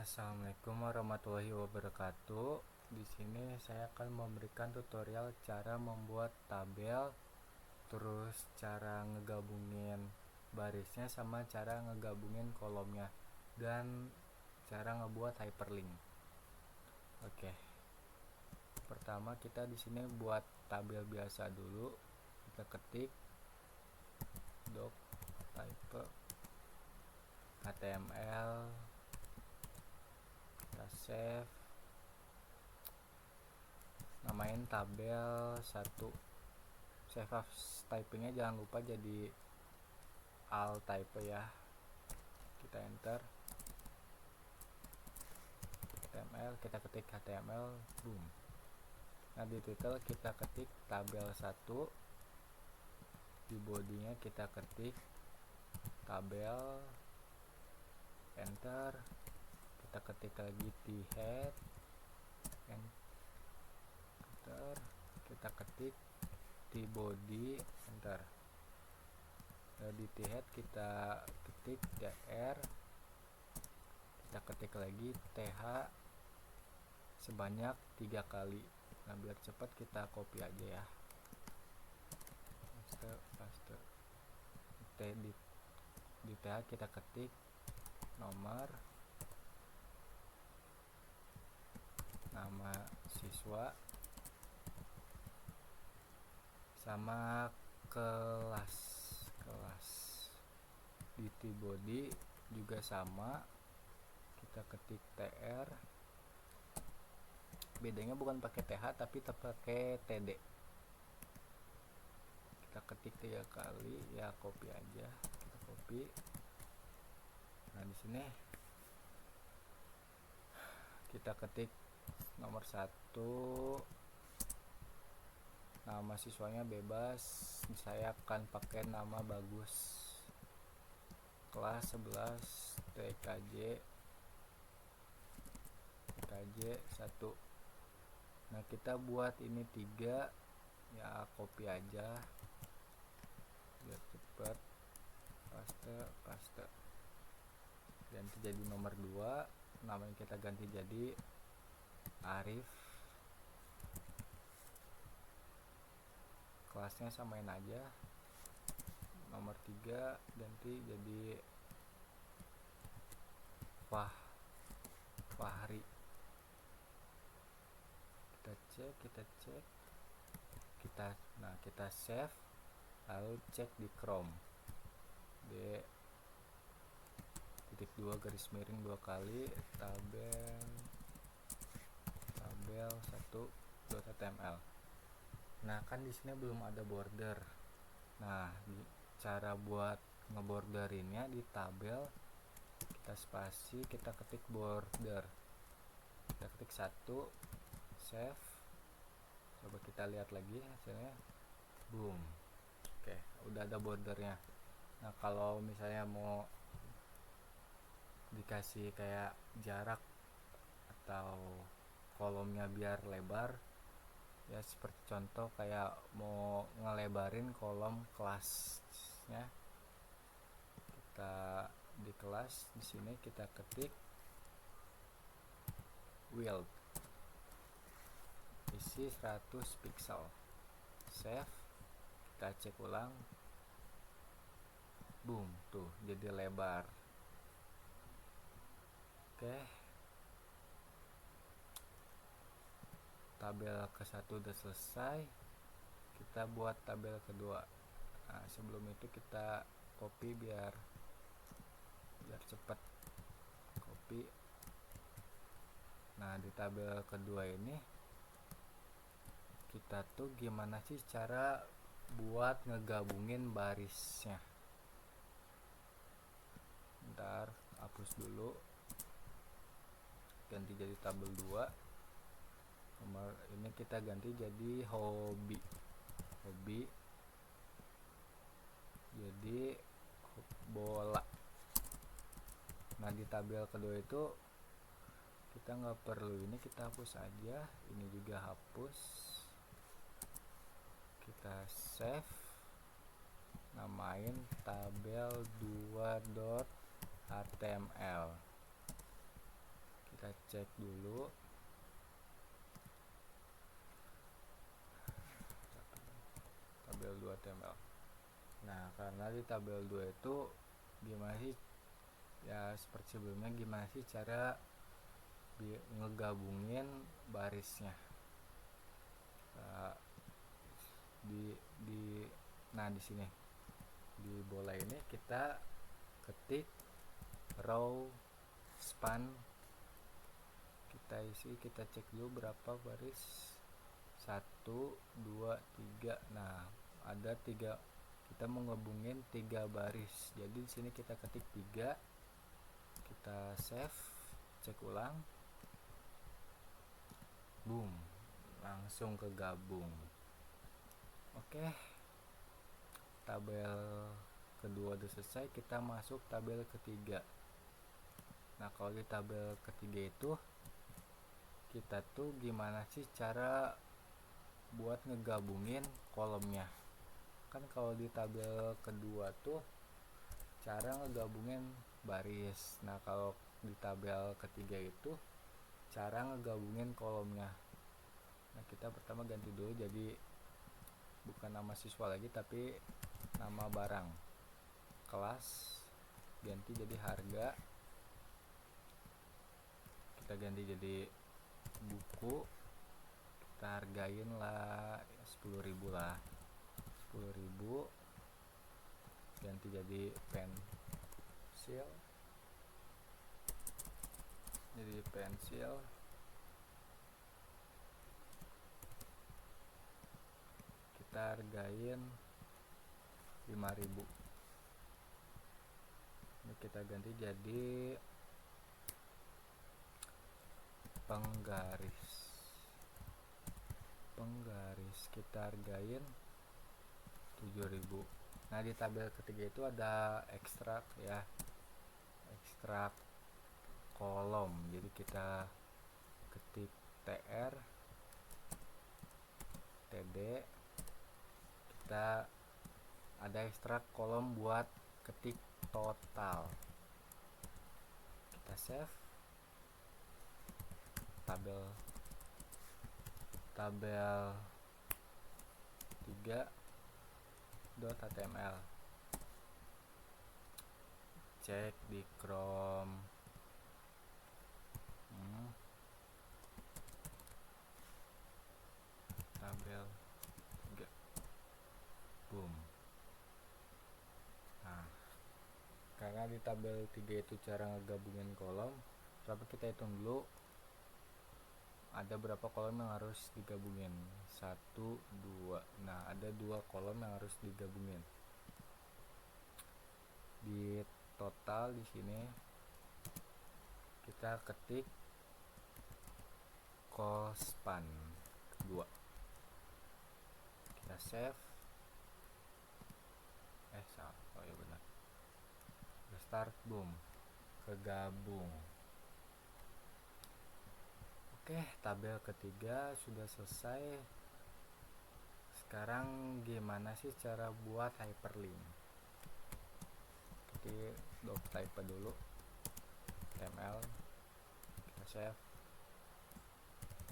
Assalamualaikum warahmatullahi wabarakatuh. Di sini saya akan memberikan tutorial cara membuat tabel, terus cara ngegabungin barisnya sama cara ngegabungin kolomnya dan cara ngebuat hyperlink. Oke. Pertama kita di sini buat tabel biasa dulu. Kita ketik doc type HTML, kita save, namain tabel 1, save as typingnya jangan lupa jadi alt type ya. Kita enter HTML, kita ketik HTML, boom. Nah di title kita ketik tabel 1, di bodinya kita ketik tabel, enter. Kita ketik lagi t-head, enter. Kita ketik t-body, enter. Di t-head kita ketik tr, kita ketik lagi th sebanyak 3 kali. Nah biar cepat kita copy aja ya, paste. Di th kita ketik nomor, nama siswa, sama kelas. Di t-body juga sama, kita ketik tr, bedanya bukan pakai th tapi pakai td. Kita ketik 3 kali ya, copy aja, kita copy. Nah di sini kita ketik nomor 1, nama siswanya bebas, saya akan pakai nama bagus, kelas 11 TKJ 1. Nah kita buat ini 3 ya, copy aja biar cepet, paste, ganti jadi nomor 2, namanya kita ganti jadi Arif, kelasnya samain aja, nomor 3 ganti jadi Fahri. Kita cek, kita save, lalu cek di Chrome, D.2 garis miring 2 kali tabel 1.html. Nah kan di sini belum ada border. Nah cara buat ngeborderinnya di tabel, kita spasi, kita ketik border, kita ketik 1, save, coba kita lihat lagi hasilnya, boom. Oke, udah ada bordernya. Nah kalau misalnya mau dikasih kayak jarak atau kolomnya biar lebar ya, seperti contoh kayak mau ngelebarin kolom kelasnya, kita di kelas di sini kita ketik width, isi 100 pixel, save, kita cek ulang, boom, tuh jadi lebar. Oke, tabel ke-1 udah selesai, kita buat tabel kedua. Nah sebelum itu kita copy biar cepat, copy. Nah di tabel kedua ini kita tuh gimana sih cara buat ngegabungin barisnya. Bentar, hapus dulu, ganti jadi tabel 2. Nomor ini kita ganti jadi hobi jadi bola. Nah di tabel kedua itu kita nggak perlu ini, kita hapus aja, ini juga hapus, kita save, namain tabel 2.html. kita cek dulu. Tabel 2 HTML. Nah, karena di tabel 2 itu gimana sih ya, seperti sebelumnya, gimana sih cara ngegabungin barisnya. Nah, di sini di bola ini kita ketik row span, kita isi, kita cek dulu berapa baris, 1 2 3. Nah, ada 3, kita mau ngehubungin 3 baris, jadi di sini kita ketik 3, kita save, cek ulang, boom, langsung kegabung. Oke, tabel kedua udah selesai, kita masuk tabel ketiga. Nah, kalau di tabel ketiga itu kita tuh gimana sih cara buat ngegabungin kolomnya. Kan kalau di tabel kedua tuh cara ngegabungin baris. Nah, kalau di tabel ketiga itu cara ngegabungin kolomnya. Nah, kita pertama ganti dulu jadi bukan nama siswa lagi tapi nama barang. Kelas ganti jadi harga, kita ganti jadi buku, kita hargain lah 10.000 lah, 10.000, ganti jadi pensil, kita hargain 5.000. Ini kita ganti jadi penggaris, kita hargain 7.000. Nah, di tabel ketiga itu ada ekstrak ya, ekstrak kolom, jadi kita ketik tr td, kita ada ekstrak kolom buat ketik total, kita save, tabel 3.html, cek di Chrome, tabel 3, boom. Nah, karena di tabel 3 itu cara ngegabungin kolom, tapi kita hitung dulu ada berapa kolom yang harus digabungin. 1 2. Nah, ada 2 kolom yang harus digabungin. Di total di sini kita ketik cospan kedua, kita save, oh ya benar, restart, boom, kegabung. Oke, tabel ketiga sudah selesai. Sekarang gimana sih cara buat hyperlink? Jadi doctype dulu, HTML, kita save,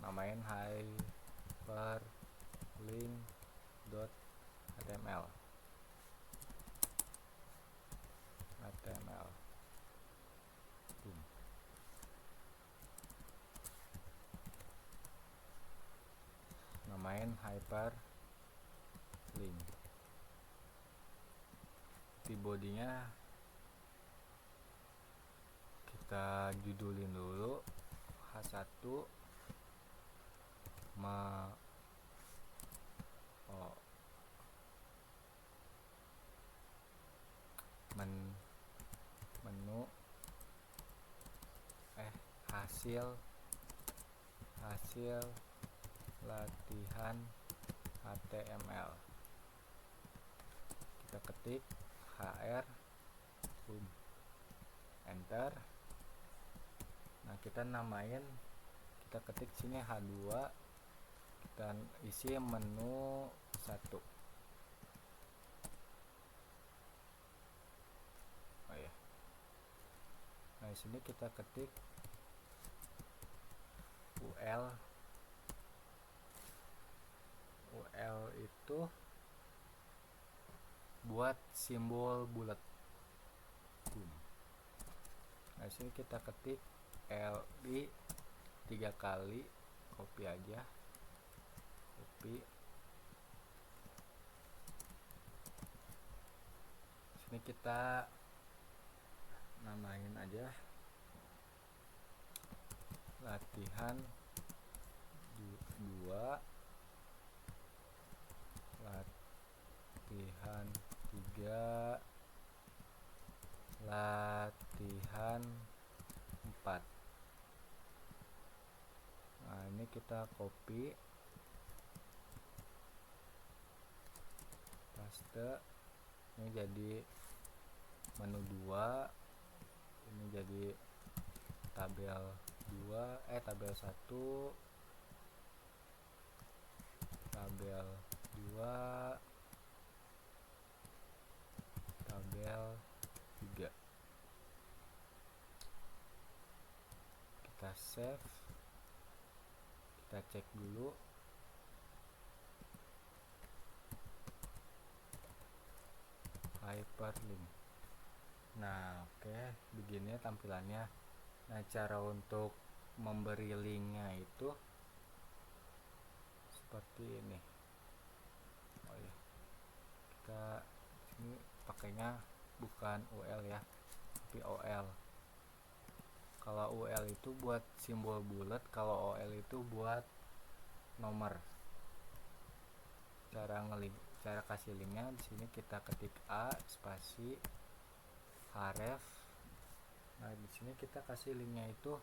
namain hyperlink.html, boom. Namain hyperlink. Di bodinya kita judulin dulu H1 menu hasil latihan HTML, kita ketik hr, boom, enter. Nah, kita namain, kita ketik sini H2, kita isi menu 1. Oh ya. Nah, di sini kita ketik UL itu buat simbol bulat. Nah sini kita ketik LI 3 kali, copy aja, copy. Sini kita namain aja latihan 2, latihan 3, latihan 4. Nah ini kita copy, paste, ini jadi menu 2, ini jadi tabel 2, tabel 1, tabel 2, tabel 3. Kita save, kita cek dulu. Hyperlink. Nah oke, begini tampilannya. Nah cara untuk memberi linknya itu seperti ini. Oh ya, kita ini pakainya bukan UL ya, tapi OL. Kalau UL itu buat simbol bulat, kalau OL itu buat nomor. Cara kasih linknya di sini kita ketik A spasi href. Nah di sini kita kasih linknya itu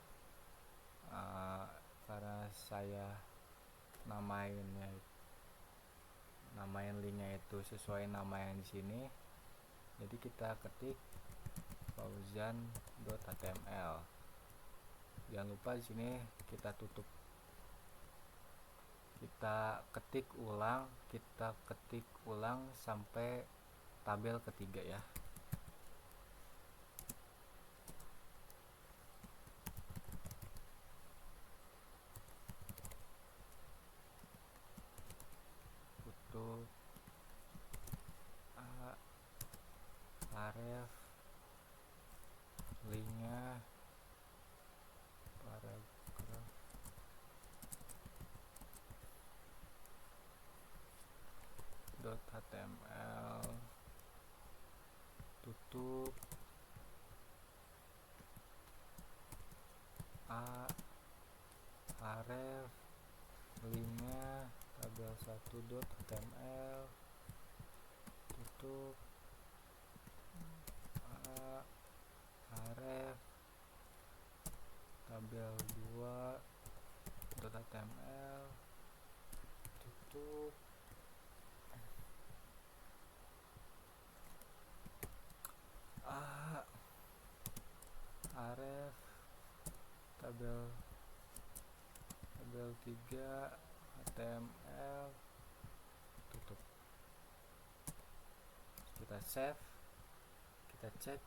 karena saya namain linknya itu sesuai nama yang di sini, jadi kita ketik fauzan.html. Jangan lupa di sini kita tutup, kita ketik ulang sampai tabel ketiga ya. Tutup href, linknya, paragraf, .html, tutup href, linknya, tabel 1.html, tutup href, tabel 2.html, tutup href, tabel 3 html, tutup. Kita save, kita cek.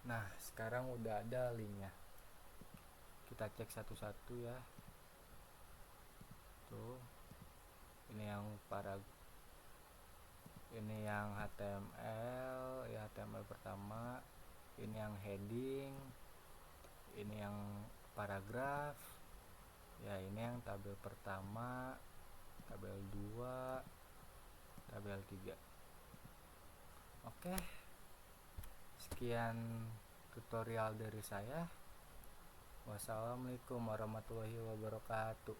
Nah sekarang udah ada linknya, kita cek satu-satu ya. Tuh, ini yang HTML ya, HTML pertama, ini yang heading, ini yang paragraf ya, ini yang tabel pertama, tabel 2, tabel 3. Oke, sekian tutorial dari saya. Wassalamualaikum warahmatullahi wabarakatuh.